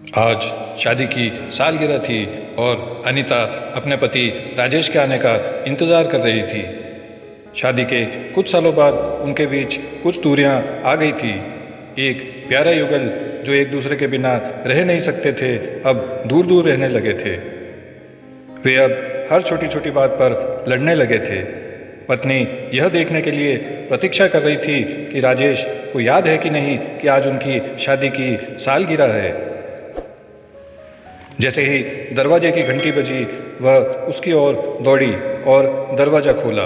आज शादी की सालगिरह थी और अनीता अपने पति राजेश के आने का इंतज़ार कर रही थी। शादी के कुछ सालों बाद उनके बीच कुछ दूरियां आ गई थी। एक प्यारा युगल जो एक दूसरे के बिना रह नहीं सकते थे, अब दूर दूर रहने लगे थे। वे अब हर छोटी छोटी बात पर लड़ने लगे थे। पत्नी यह देखने के लिए प्रतीक्षा कर रही थी कि राजेश को याद है कि नहीं कि आज उनकी शादी की सालगिरह है। जैसे ही दरवाजे की घंटी बजी, वह उसकी ओर दौड़ी और दरवाजा खोला।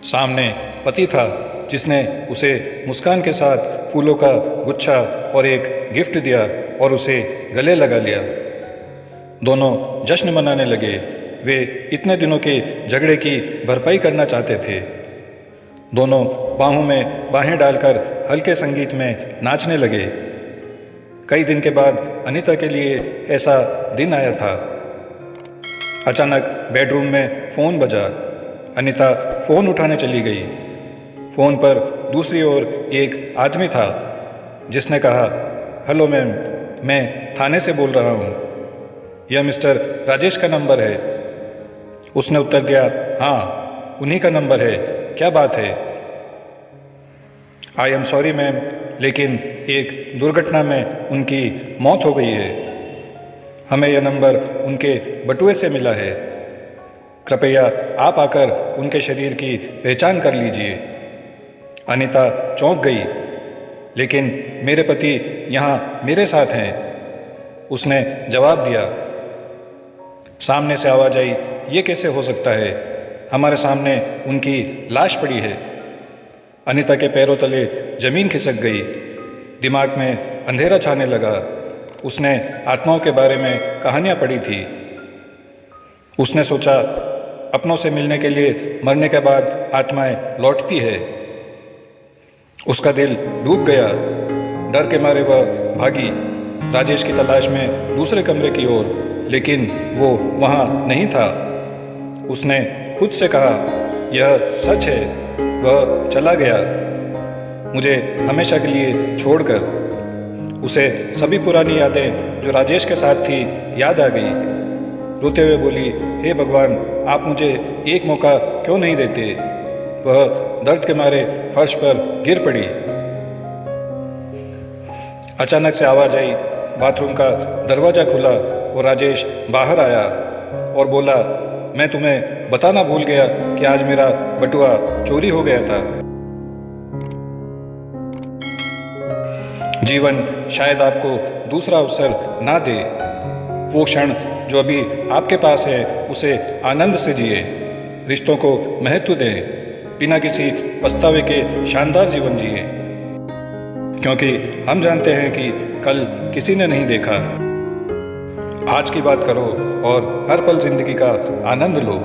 सामने पति था, जिसने उसे मुस्कान के साथ फूलों का गुच्छा और एक गिफ्ट दिया और उसे गले लगा लिया। दोनों जश्न मनाने लगे। वे इतने दिनों के झगड़े की भरपाई करना चाहते थे। दोनों बाहों में बाहें डालकर हल्के संगीत में नाचने लगे। कई दिन के बाद अनीता के लिए ऐसा दिन आया था। अचानक बेडरूम में फ़ोन बजा। अनीता फ़ोन उठाने चली गई। फ़ोन पर दूसरी ओर एक आदमी था, जिसने कहा, हेलो मैम, मैं थाने से बोल रहा हूँ। यह मिस्टर राजेश का नंबर है। उसने उत्तर दिया, हाँ, उन्हीं का नंबर है, क्या बात है? आई एम सॉरी मैम, लेकिन एक दुर्घटना में उनकी मौत हो गई है। हमें यह नंबर उनके बटुए से मिला है। कृपया आप आकर उनके शरीर की पहचान कर लीजिए। अनीता चौंक गई, लेकिन मेरे पति यहाँ मेरे साथ हैं, उसने जवाब दिया। सामने से आवाज़ आई, ये कैसे हो सकता है? हमारे सामने उनकी लाश पड़ी है। अनीता के पैरों तले जमीन खिसक गई। दिमाग में अंधेरा छाने लगा। उसने आत्माओं के बारे में कहानियाँ पढ़ी थी। उसने सोचा, अपनों से मिलने के लिए मरने के बाद आत्माएं लौटती है। उसका दिल डूब गया। डर के मारे वह भागी राजेश की तलाश में दूसरे कमरे की ओर, लेकिन वो वहाँ नहीं था। उसने खुद से कहा, यह सच है, वह चला गया, मुझे हमेशा के लिए छोड़कर। उसे सभी पुरानी यादें जो राजेश के साथ थी याद आ गई। रोते हुए बोली, हे भगवान, आप मुझे एक मौका क्यों नहीं देते? वह दर्द के मारे फर्श पर गिर पड़ी। अचानक से आवाज आई। बाथरूम का दरवाजा खुला और राजेश बाहर आया और बोला, मैं तुम्हें बताना भूल गया कि आज मेरा बटुआ चोरी हो गया था। जीवन शायद आपको दूसरा अवसर ना दे। वो क्षण जो अभी आपके पास है, उसे आनंद से जिए। रिश्तों को महत्व दें। बिना किसी पछतावे के शानदार जीवन जिए, क्योंकि हम जानते हैं कि कल किसी ने नहीं देखा। आज की बात करो और हर पल जिंदगी का आनंद लो।